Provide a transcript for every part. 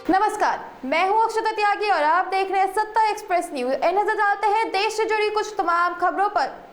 नमस्कार, मैं हूं अक्षता त्यागी और आप देख रहे हैं सत्ता एक्सप्रेस न्यूज। नजर डालते हैं देश से जुड़ी कुछ तमाम खबरों पर।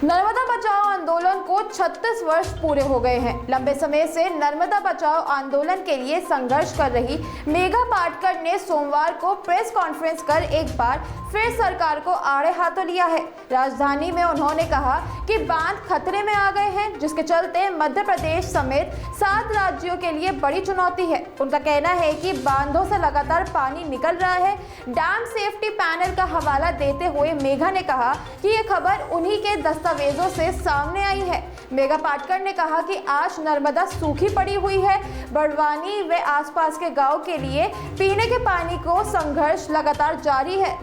नर्मदा बचाओ आंदोलन को 36 वर्ष पूरे हो गए हैं। लंबे समय से नर्मदा बचाओ आंदोलन के लिए संघर्ष कर रही मेघा पाटकर ने सोमवार को प्रेस कॉन्फ्रेंस कर एक बार फिर सरकार को आड़े हाथों लिया है। राजधानी में उन्होंने कहा कि बांध खतरे में आ गए हैं, जिसके चलते मध्य प्रदेश समेत 7 राज्यों के लिए बड़ी चुनौती है। उनका कहना है कि बांधों से लगातार पानी निकल रहा है। डैम सेफ्टी पैनल का हवाला देते हुए मेघा ने कहा कि ये खबर उन्हीं के दस्तावेजों से सामने आई है। मेघा पाटकर ने कहा कि आज नर्मदा सूखी पड़ी हुई है। बड़वानी व आसपास के गांव के लिए पीने के पानी को संघर्ष लगातार जारी है।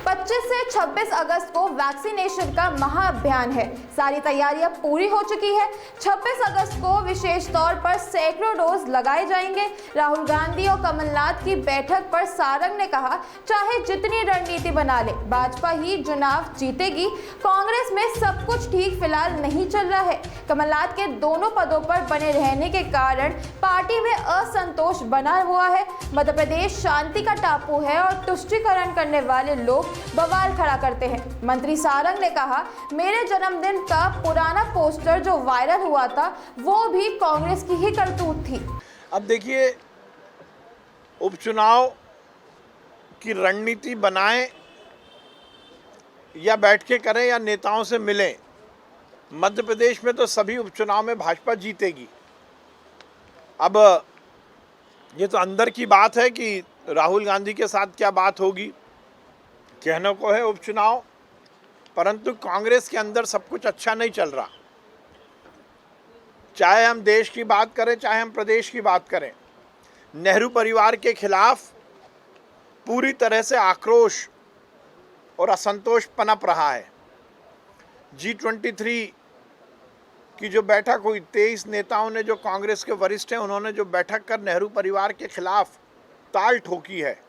25 से 26 अगस्त को वैक्सीनेशन का महाअभियान है। सारी तैयारियां पूरी हो चुकी है। 26 अगस्त को विशेष तौर पर सैकड़ों डोज लगाए जाएंगे। राहुल गांधी और कमलनाथ की बैठक पर सारंग ने कहा, चाहे जितनी रणनीति बना ले, भाजपा ही चुनाव जीतेगी। कांग्रेस में सब कुछ ठीक फिलहाल नहीं चल रहा है। कमलनाथ के दोनों पदों पर बने रहने के कारण पार्टी में असंतोष बना हुआ है। मध्य प्रदेश शांति का टापू है और तुष्टीकरण करने वाले लोग बवाल खड़ा करते हैं। मंत्री सारंग ने कहा, मेरे जन्मदिन का पुराना पोस्टर जो वायरल हुआ था वो भी कांग्रेस की ही करतूत थी। अब देखिए, उपचुनाव की रणनीति बनाएं या बैठ के करें या नेताओं से मिलें, मध्य प्रदेश में तो सभी उपचुनाव में भाजपा जीतेगी। अब ये तो अंदर की बात है कि राहुल गांधी के साथ क्या बात होगी, कहने को है उपचुनाव, परंतु कांग्रेस के अंदर सब कुछ अच्छा नहीं चल रहा। चाहे हम देश की बात करें, चाहे हम प्रदेश की बात करें, नेहरू परिवार के खिलाफ पूरी तरह से आक्रोश और असंतोष पनप रहा है। G23 की जो बैठक हुई, 23 नेताओं ने, जो कांग्रेस के वरिष्ठ हैं, उन्होंने जो बैठक कर नेहरू परिवार के खिलाफ ताल ठोकी है,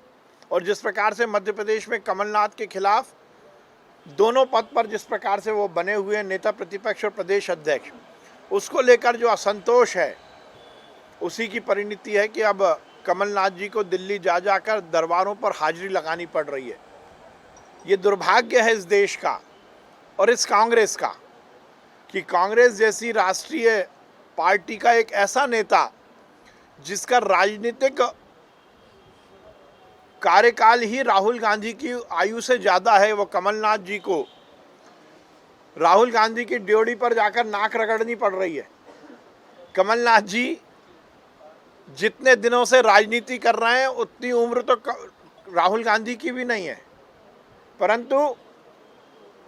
और जिस प्रकार से मध्य प्रदेश में कमलनाथ के खिलाफ दोनों पद पर जिस प्रकार से वो बने हुए हैं, नेता प्रतिपक्ष और प्रदेश अध्यक्ष, उसको लेकर जो असंतोष है, उसी की परिणति है कि अब कमलनाथ जी को दिल्ली जा जाकर दरबारों पर हाजिरी लगानी पड़ रही है। ये दुर्भाग्य है इस देश का और इस कांग्रेस का कि कांग्रेस जैसी राष्ट्रीय पार्टी का एक ऐसा नेता जिसका राजनीतिक कार्यकाल ही राहुल गांधी की आयु से ज़्यादा है, वो कमलनाथ जी को राहुल गांधी की ड्योढ़ी पर जाकर नाक रगड़नी पड़ रही है। कमलनाथ जी जितने दिनों से राजनीति कर रहे हैं उतनी उम्र तो राहुल गांधी की भी नहीं है, परंतु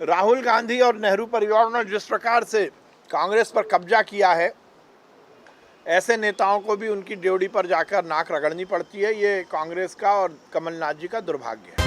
राहुल गांधी और नेहरू परिवार ने जिस प्रकार से कांग्रेस पर कब्जा किया है, ऐसे नेताओं को भी उनकी ड्योढ़ी पर जाकर नाक रगड़नी पड़ती है। ये कांग्रेस का और कमलनाथ जी का दुर्भाग्य है।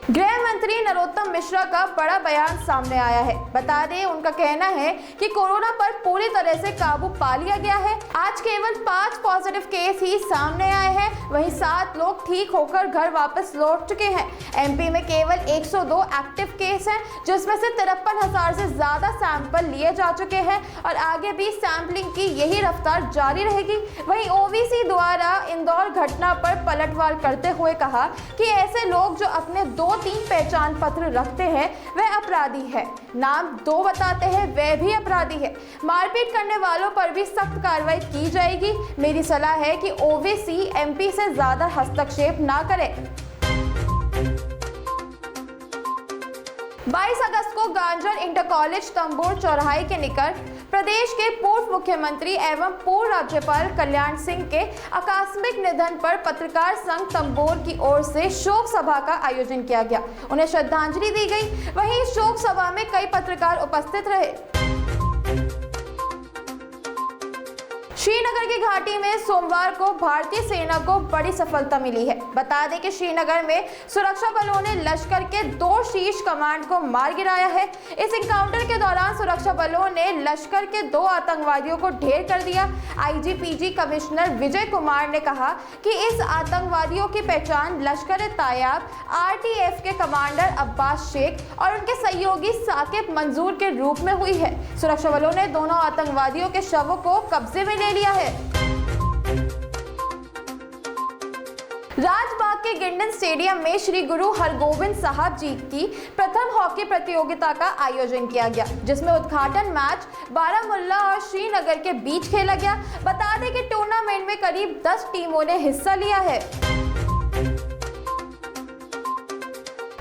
गृह मंत्री नरोत्तम मिश्रा का बड़ा बयान सामने आया है। बता दें, उनका कहना है कि कोरोना पर पूरी तरह से काबू पा लिया गया है। आज केवल 5 पॉजिटिव केस ही सामने आए हैं, वहीं 7 लोग ठीक होकर घर वापस लौट चुके हैं। एमपी में केवल 102 एक्टिव केस हैं, जिसमें से 53,000 से ज्यादा सैंपल लिए जा चुके हैं और आगे भी सैंपलिंग की यही रफ्तार जारी रहेगी। वहीं ओवीसी द्वारा इंदौर घटना पर पलटवार करते हुए कहा कि ऐसे लोग जो अपने 2-3 पहचान पत्र रखते हैं वह अपराधी है, नाम 2 बताते हैं वह भी अपराधी है। मारपीट करने वालों पर भी सख्त कार्रवाई की जाएगी। मेरी सलाह है कि ओवीसी एमपी से ज्यादा हस्तक्षेप ना करे। 22 अगस्त को गांजर इंटर कॉलेज तंबोर चौराहे के निकट प्रदेश के पूर्व मुख्यमंत्री एवं पूर्व राज्यपाल कल्याण सिंह के आकस्मिक निधन पर पत्रकार संघ तंबोर की ओर से शोक सभा का आयोजन किया गया। उन्हें श्रद्धांजलि दी गई। वहीं शोक सभा में कई पत्रकार उपस्थित रहे। श्रीनगर की घाटी में सोमवार को भारतीय सेना को बड़ी सफलता मिली है। बता दें कि श्रीनगर में सुरक्षा बलों ने लश्कर के 2 शीर्ष कमांड को मार गिराया है। इस इनकाउंटर के दौरान सुरक्षा बलों ने लश्कर के 2 आतंकवादियों को ढेर कर दिया। आईजीपीजी कमिश्नर विजय कुमार ने कहा कि इस आतंकवादियों की पहचान लश्कर-ए-तैयबा आरटीएफ के कमांडर अब्बास शेख और उनके सहयोगी साकिब मंजूर के रूप में हुई है। सुरक्षा बलों ने दोनों आतंकवादियों के शवों को कब्जे में ले लिया है। राजबाग के गिंडन स्टेडियम में श्री गुरु हरगोविंद साहब जी की प्रथम हॉकी प्रतियोगिता का आयोजन किया गया, जिसमें उद्घाटन मैच बारामुल्ला और श्रीनगर के बीच खेला गया। बता दें कि टूर्नामेंट में करीब 10 टीमों ने हिस्सा लिया है।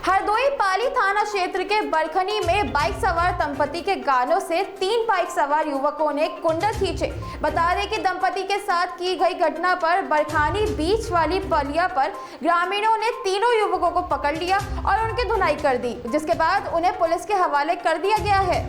हरदोई पाली थाना क्षेत्र के बरखनी में बाइक सवार दंपति के गानों से 3 बाइक सवार युवकों ने कुंडल खींचे। बता दें कि दंपति के साथ की गई घटना पर बरखानी बीच वाली पलिया पर ग्रामीणों ने तीनों युवकों को पकड़ लिया और उनकी धुनाई कर दी, जिसके बाद उन्हें पुलिस के हवाले कर दिया गया है।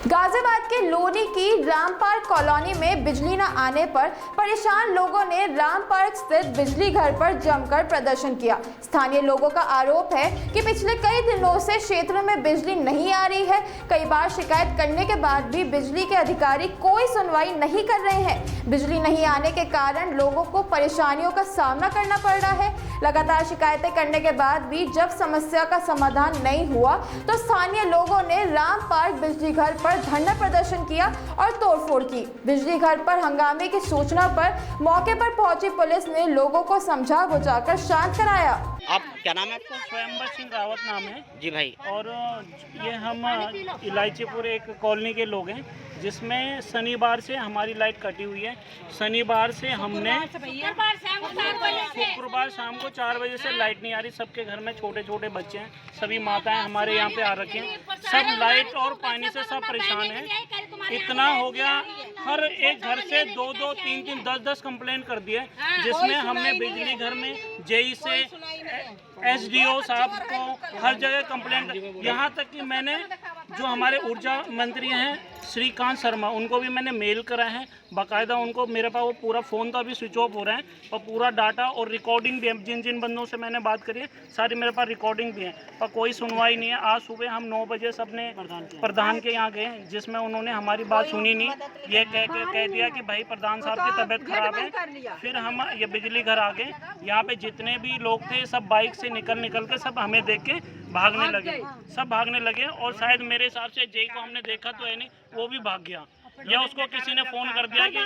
गाजियाबाद के लोनी की राम पार्क कॉलोनी में बिजली न आने पर परेशान लोगों ने राम पार्क स्थित बिजली घर पर जमकर प्रदर्शन किया। स्थानीय लोगों का आरोप है कि पिछले कई दिनों से क्षेत्र में बिजली नहीं आ रही है। कई बार शिकायत करने के बाद भी बिजली के अधिकारी कोई सुनवाई नहीं कर रहे हैं। बिजली नहीं आने के कारण लोगों को परेशानियों का सामना करना पड़ रहा है। लगातार शिकायतें करने के बाद भी जब समस्या का समाधान नहीं हुआ तो स्थानीय लोगों ने राम पार्क बिजली घर पर धरना प्रदर्शन किया और तोड़फोड़ की। बिजली घर पर हंगामे की सूचना पर मौके पर पहुंची पुलिस ने लोगों को समझा बुझाकर शांत कराया। आप क्या नाम है आपका? स्वयंवर सिंह रावत नाम है जी भाई। और ये हम इलायचीपुर एक कॉलोनी के लोग हैं, जिसमें शनिवार से हमारी लाइट कटी हुई है। शनिवार से हमने शुक्रवार शाम को 4 बजे से लाइट नहीं आ रही। सबके घर में छोटे छोटे बच्चे हैं, सभी माताएं हमारे यहाँ पे आ रखे हैं। सब लाइट और पानी से सब परेशान हैं। इतना हो गया, हर एक घर से 2-2, 3-3, 10-10 कंप्लेंट कर दिए, जिसमें हमने बिजली घर में जेई से एसडीओ साहब को हर जगह कंप्लेंट, यहाँ तक कि मैंने जो हमारे ऊर्जा मंत्री हैं श्रीकांत शर्मा, उनको भी मैंने मेल करा है बाकायदा। उनको मेरे पास वो पूरा फ़ोन तो अभी स्विच ऑफ हो रहा है और पूरा डाटा और रिकॉर्डिंग भी है। जिन जिन बंदों से मैंने बात करी है सारी मेरे पास रिकॉर्डिंग भी है, पर कोई सुनवाई नहीं है। आज सुबह हम 9 बजे सबने प्रधान के यहाँ गए, जिसमें उन्होंने हमारी बात सुनी नहीं। ये कह दिया कि भाई प्रधान साहब की तबीयत खराब है। फिर हम ये बिजली घर आ गए। यहाँ पे जितने भी लोग थे सब बाइक से निकल के सब हमें देख के भागने लगे। और शायद मेरे हिसाब से जेई को हमने देखा तो है नहीं, वो भी भाग गया, या उसको किसी ने फोन कर दिया कि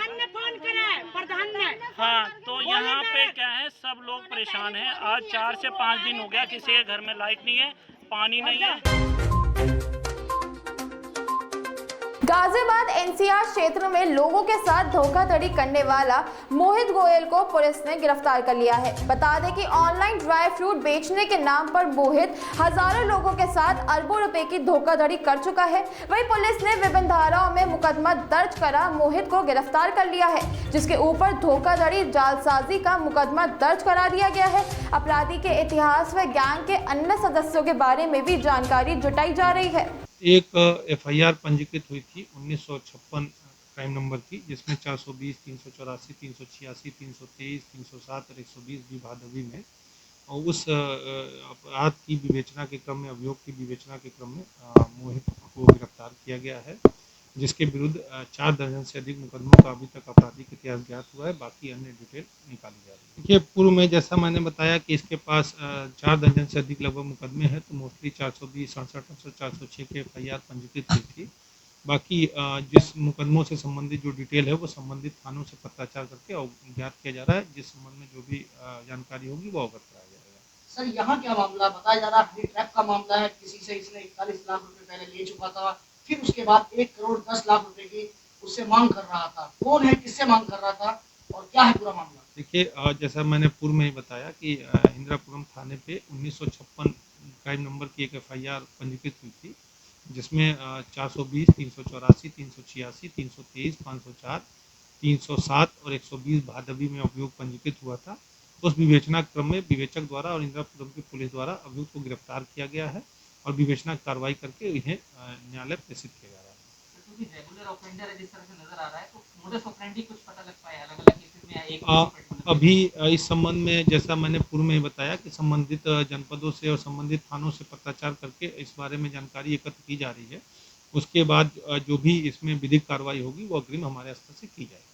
प्रधान ने। हाँ, तो यहाँ पे क्या है, सब लोग परेशान हैं। आज 4 से 5 दिन हो गया किसी के घर में लाइट नहीं है, पानी नहीं है। गाजियाबाद एनसीआर क्षेत्र में लोगों के साथ धोखाधड़ी करने वाला मोहित गोयल को पुलिस ने गिरफ्तार कर लिया है। बता दें कि ऑनलाइन ड्राई फ्रूट बेचने के नाम पर मोहित हजारों लोगों के साथ अरबों रुपए की धोखाधड़ी कर चुका है। वहीं पुलिस ने विभिन्न धाराओं में मुकदमा दर्ज करा मोहित को गिरफ्तार कर लिया है, जिसके ऊपर धोखाधड़ी जालसाजी का मुकदमा दर्ज करा दिया गया है। अपराधी के इतिहास व गैंग के अन्य सदस्यों के बारे में भी जानकारी जुटाई जा रही है। एक एफआईआर पंजीकृत हुई थी 1956 क्राइम नंबर की, जिसमें 420, 384, 386, 323, 307 और 120 भी भादवी में, और उस अपराध की विवेचना के क्रम में, अभियोग की विवेचना के क्रम में मोहित को गिरफ्तार किया गया है, जिसके विरुद्ध 4 दर्जन से अधिक मुकदमों का अभी तक आपराधिक इतिहास ज्ञात हुआ है। बाकी अन्य डिटेल निकाली जा रही है। देखिए, पूर्व में जैसा मैंने बताया कि इसके पास 4 दर्जन से अधिक लगभग मुकदमे हैं, तो मोस्टली 420, 67, 406 के एफआईआर पंजीकृत हुई थी। बाकी जिस मुकदमों से संबंधित जो डिटेल है वो संबंधित थानों से पत्राचार करके और ज्ञात किया जा रहा है। जिस संबंध में जो भी जानकारी होगी वो अवगत कराया जाएगा। सर, यहाँ क्या मामला बताया जा रहा है? हनी ट्रैप का मामला है। किसी से इसने 41 लाख रुपए पहले ले चुका था, फिर उसके बाद 1 करोड़ 10 लाख रुपए की उससे मांग कर रहा था। कौन है, किससे मांग कर रहा था और क्या है पूरा मामला? देखिए, जैसा मैंने पूर्व में ही बताया कि इंदिरापुरम थाने पे 1956 क्राइम नंबर की एक एफआईआर पंजीकृत हुई थी, जिसमें 420, 384, 386, 323, 504, 307 और 120 भादवी में अभियोग पंजीकृत हुआ था। उस विवेचना क्रम में विवेचक द्वारा और इंदिरापुरम की पुलिस द्वारा अभियुक्त को गिरफ्तार किया गया है और विवेचना कार्रवाई करके इन्हें न्यायालय प्रेषित किया जा रहा है। भी रेगुलर ऑफेंडर है जिस तरह से नजर आ रहा है, तो मोडस ऑपरेंडी कुछ पता लग पाया अलग-अलग केसेस में या एक अभी इस संबंध में जैसा मैंने पूर्व में बताया कि संबंधित जनपदों से और संबंधित थानों से पत्राचार करके इस बारे में जानकारी एकत्र की जा रही है। उसके बाद जो भी इसमें विधिक कार्रवाई होगी वो अग्रिम हमारे स्तर से की जाएगी।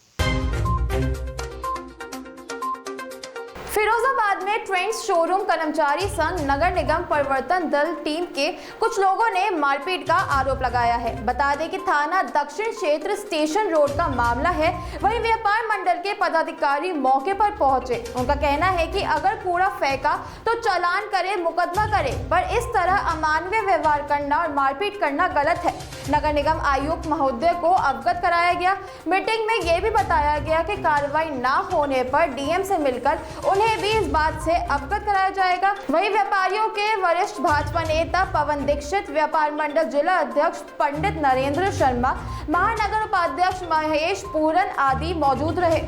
फिरोजाबाद में ट्रेंड्स शोरूम कर्मचारी संघ नगर निगम परिवर्तन दल टीम के कुछ लोगों ने मारपीट का आरोप लगाया है। बता दें कि थाना दक्षिण क्षेत्र स्टेशन रोड का मामला है। वहीं व्यापार मंडल के पदाधिकारी मौके पर पहुंचे। उनका कहना है कि अगर कूड़ा फेंका तो चालान करे, मुकदमा करे, पर इस तरह अमानवीय व्यवहार करना और मारपीट करना गलत है। नगर निगम आयुक्त महोदय को अवगत कराया गया। मीटिंग में यह भी बताया गया कि कार्रवाई न होने पर डीएम से मिलकर उन्हें भी इस बात से अवगत कराया जाएगा। वहीं व्यापारियों के वरिष्ठ भाजपा नेता पवन दीक्षित, व्यापार मंडल जिला अध्यक्ष पंडित नरेंद्र शर्मा, महानगर उपाध्यक्ष महेश पूरन आदि मौजूद रहे।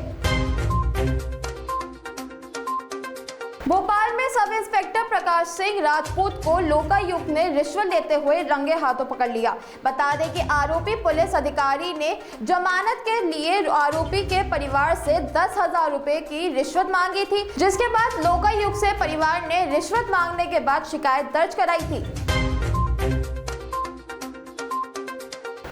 भोपाल में सब इंस्पेक्टर प्रकाश सिंह राजपूत को लोकायुक्त ने रिश्वत लेते हुए रंगे हाथों पकड़ लिया। बता दें कि आरोपी पुलिस अधिकारी ने जमानत के लिए आरोपी के परिवार से 10,000 रुपए की रिश्वत मांगी थी, जिसके बाद लोकायुक्त से परिवार ने रिश्वत मांगने के बाद शिकायत दर्ज कराई थी।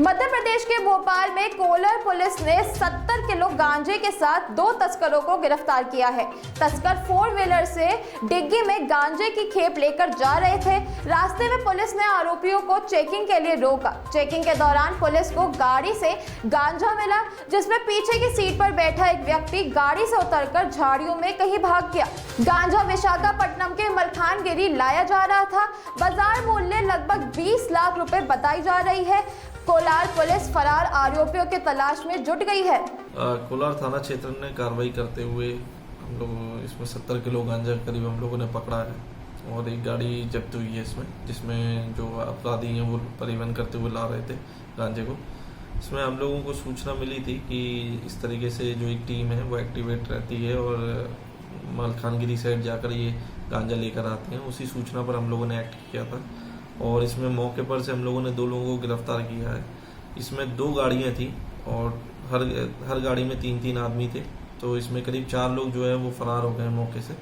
मध्य प्रदेश के भोपाल में कोलर पुलिस ने 70 किलो गांजे के साथ 2 तस्करों को गिरफ्तार किया है। तस्कर 4 व्हीलर से डिग्गी में गांजे की खेप लेकर जा रहे थे। रास्ते में पुलिस ने आरोपियों को चेकिंग के लिए रोका। चेकिंग के दौरान पुलिस को गाड़ी से गांजा मिला, जिसमें पीछे की सीट पर बैठा एक व्यक्ति गाड़ी से उतरकर झाड़ियों में कहीं भाग गया। गांजा विशाखापट्टनम के मलखानगिरी लाया जा रहा था। बाजार मूल्य लगभग 20 लाख रुपए बताई जा रही है। कोलार पुलिस फरार आरोपियों के तलाश में जुट गई है। कोलार थाना क्षेत्र ने कार्रवाई करते हुए हम लोग इसमें 70 किलो गांजा करीब हम लोगों ने पकड़ा है और एक गाड़ी जब्त हुई है इसमें, जिसमें जो अपराधी हैं वो परिवहन करते हुए ला रहे थे गांजे को। इसमें हम लोगों को सूचना मिली थी कि इस तरीके से जो एक टीम है वो एक्टिवेट रहती है और मलखानगिरी साइड जाकर ये गांजा लेकर आते हैं। उसी सूचना पर हम लोगों ने एक्ट किया था और इसमें मौके पर से हम लोगों ने 2 लोगों को गिरफ्तार किया है। इसमें 2 गाड़ियां थी और हर गाड़ी में 3-3 आदमी थे, तो इसमें करीब 4 लोग जो है वो फरार हो गए मौके से।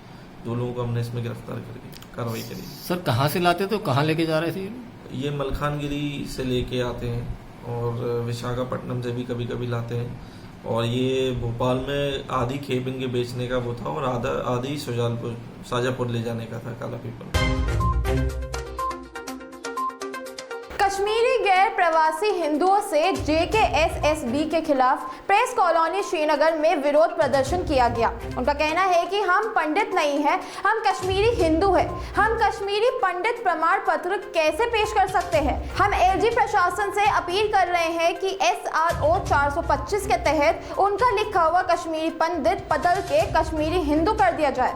2 लोगों को हमने इसमें गिरफ्तार करके कार्रवाई करी। सर कहाँ से लाते थे, कहाँ लेके जा रहे थे? ये मलखानगिरी से लेके आते हैं और विशाखापट्टनम से भी कभी कभी लाते हैं और ये भोपाल में आधी खेप इनके बेचने का वो था और आधी सुजालपुर शाजापुर ले जाने का था काला पीपल। कश्मीरी गैर प्रवासी हिंदुओं से JKSSB के खिलाफ प्रेस कॉलोनी श्रीनगर में विरोध प्रदर्शन किया गया। उनका कहना है कि हम पंडित नहीं हैं, हम कश्मीरी हिंदू हैं। हम कश्मीरी पंडित प्रमाण पत्र कैसे पेश कर सकते हैं? हम LG प्रशासन से अपील कर रहे हैं कि SRO 425 के तहत उनका लिखा हुआ कश्मीरी पंडित बदल के कश्मीरी हिंदू कर दिया जाए।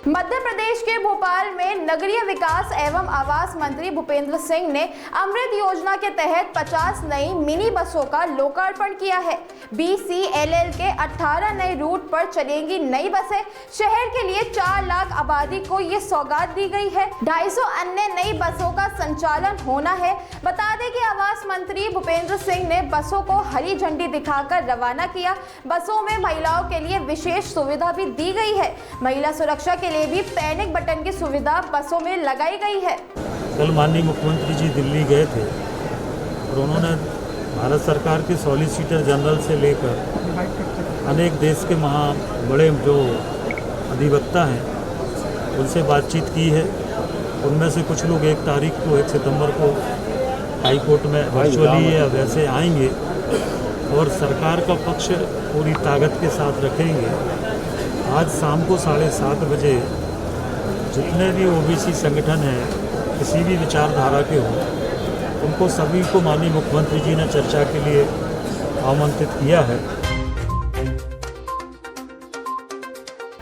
मध्य प्रदेश के भोपाल में नगरीय विकास एवं आवास मंत्री भूपेंद्र सिंह ने अमृत योजना के तहत 50 नई मिनी बसों का लोकार्पण किया है। BCLL के 18 नए रूट पर चलेंगी नई बसें। शहर के लिए 4 लाख आबादी को ये सौगात दी गई है। 250 अन्य नई बसों का संचालन होना है। बता दें कि आवास मंत्री भूपेंद्र सिंह ने बसों को हरी झंडी दिखाकर रवाना किया। बसों में महिलाओं के लिए विशेष सुविधा भी दी गई है। महिला सुरक्षा के लिए भी पैनिक बटन की सुविधा बसों में लगाई गई है। कल माननीय मुख्यमंत्री जी दिल्ली गए थे और उन्होंने भारत सरकार के सॉलिसिटर जनरल से लेकर अनेक देश के बड़े जो अधिवक्ता हैं उनसे बातचीत की है। उनमें से कुछ लोग 1 तारीख को 1 सितंबर को हाई कोर्ट में वर्चुअली या वैसे आएंगे और सरकार का पक्ष पूरी ताकत के साथ रखेंगे। आज शाम को 7:30 बजे जितने भी OBC संगठन हैं, किसी भी विचारधारा के हों, उनको सभी को माननीय मुख्यमंत्री जी ने चर्चा के लिए आमंत्रित किया है।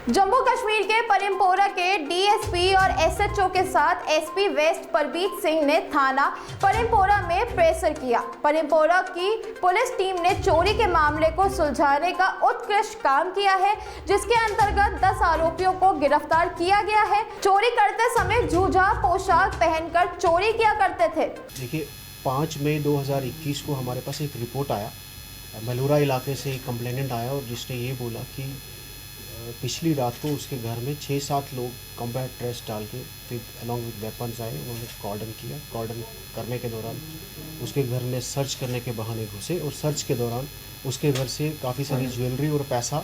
जम्मू कश्मीर के परिमपोरा के डीएसपी और एसएचओ के साथ एसपी वेस्ट परबीत सिंह ने थाना परिमपोरा में प्रेशर किया। परिमपोरा की पुलिस टीम ने चोरी के मामले को सुलझाने का उत्कृष्ट काम किया है, जिसके अंतर्गत 10 आरोपियों को गिरफ्तार किया गया है। चोरी करते समय जूझा पोशाक पहनकर चोरी किया करते थे। देखिए, 5 मई 2021 को हमारे पास एक रिपोर्ट आया, मलूरा इलाके से एक कंप्लेनेंट आया और जिसने ये बोला कि पिछली रात को उसके घर में 6-7 लोग कॉम्बैट ड्रेस डाल के विद अलॉन्ग विद वेपन्स आए। उन्होंने कॉर्डन किया। कॉर्डन करने के दौरान उसके घर में सर्च करने के बहाने घुसे और सर्च के दौरान उसके घर से काफ़ी सारी ज्वेलरी और पैसा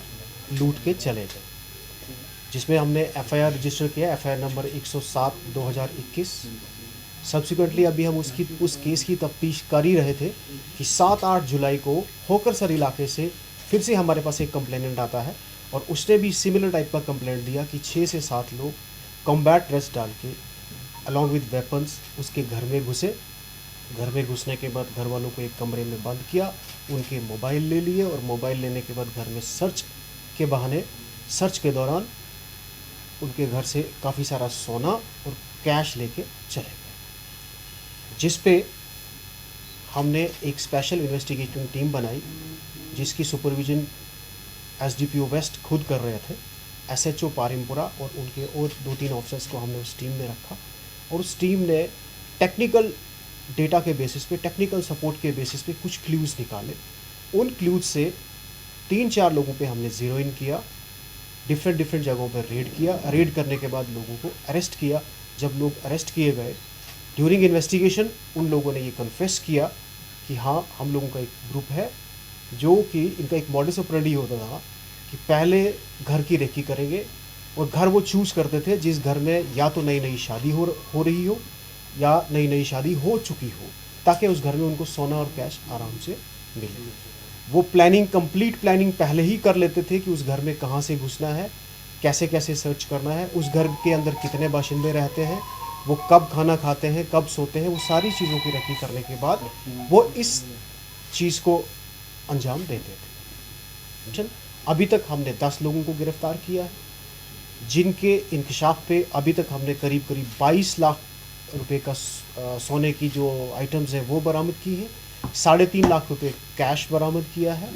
लूट के चले गए, जिसमें हमने एफआईआर रजिस्टर किया, एफआईआर नंबर 107/2021। सब्सिक्वेंटली अभी हम उस केस की तफ्तीश कर ही रहे थे कि 7-8 जुलाई को होकरसर इलाके से फिर से हमारे पास एक कंप्लेनेंट आता है और उसने भी सिमिलर टाइप का कंप्लेंट दिया कि 6 से 7 लोग कॉम्बैट ड्रेस डाल के अलॉन्ग विद वेपन्स उसके घर में घुसे। घर में घुसने के बाद घर वालों को एक कमरे में बंद किया, उनके मोबाइल ले लिए और मोबाइल लेने के बाद घर में सर्च के बहाने सर्च के दौरान उनके घर से काफ़ी सारा सोना और कैश लेके चले गए, जिस पे हमने एक स्पेशल इन्वेस्टिगेटिंग टीम बनाई जिसकी सुपरविजन एसडीपीओ वेस्ट खुद कर रहे थे। एसएचओ पारिमपुरा और उनके और 2-3 ऑफिसर्स को हमने उस टीम में रखा और उस टीम ने टेक्निकल डेटा के बेसिस पे, टेक्निकल सपोर्ट के बेसिस पे कुछ क्लूज़ निकाले। उन क्लूज़ से 3-4 लोगों पे हमने ज़ीरो इन किया, डिफरेंट जगहों पर रेड किया। रेड करने के बाद लोगों को अरेस्ट किया। जब लोग अरेस्ट किए गए, ड्यूरिंग इन्वेस्टिगेशन उन लोगों ने ये कन्फेस किया कि हाँ, हम लोगों का एक ग्रुप है जो कि इनका एक मॉडस ऑपरेंडी होता था कि पहले घर की रेकी करेंगे और घर वो चूज़ करते थे जिस घर में या तो नई शादी हो रही हो या नई शादी हो चुकी हो, ताकि उस घर में उनको सोना और कैश आराम से मिले। वो कंप्लीट प्लानिंग पहले ही कर लेते थे कि उस घर में कहाँ से घुसना है, कैसे सर्च करना है, उस घर के अंदर कितने बाशिंदे रहते हैं, वो कब खाना खाते हैं, कब सोते हैं। वो सारी चीज़ों की रेकी करने के बाद वो इस चीज़ को अंजाम देते थे। अभी तक हमने 10 लोगों को गिरफ्तार किया है, जिनके इंकशाफ पे अभी तक हमने करीब 22 लाख रुपए का सोने की जो आइटम्स हैं वो बरामद की है, 3.5 लाख रुपए कैश बरामद किया है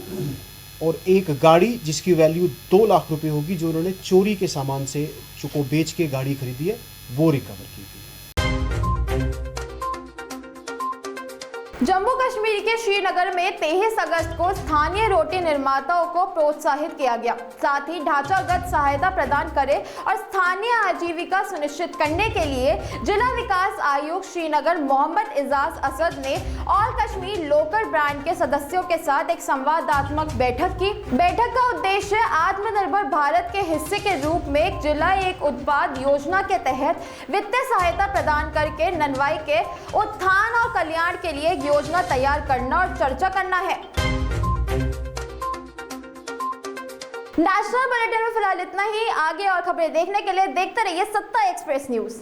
और एक गाड़ी जिसकी वैल्यू 2 लाख रुपए होगी, जो उन्होंने चोरी के सामान से को बेच के गाड़ी खरीदी है, वो रिकवर की गई। जम्मू कश्मीर के श्रीनगर में 23 अगस्त को स्थानीय रोटी निर्माताओं को प्रोत्साहित किया गया। साथ ही ढांचागत सहायता प्रदान करे और स्थानीय आजीविका सुनिश्चित करने के लिए जिला विकास आयुक्त श्रीनगर मोहम्मद इजाज असद ने ऑल कश्मीर लोकल ब्रांड के सदस्यों के साथ एक संवादात्मक बैठक की। बैठक का उद्देश्य आत्मनिर्भर भारत के हिस्से के रूप में एक जिला एक उत्पाद योजना के तहत वित्तीय सहायता प्रदान करके ननवाई के उत्थान और कल्याण के लिए योजना तैयार करना और चर्चा करना है। नेशनल बुलेटिन में फिलहाल इतना ही। आगे और खबरें देखने के लिए देखते रहिए सत्ता एक्सप्रेस न्यूज।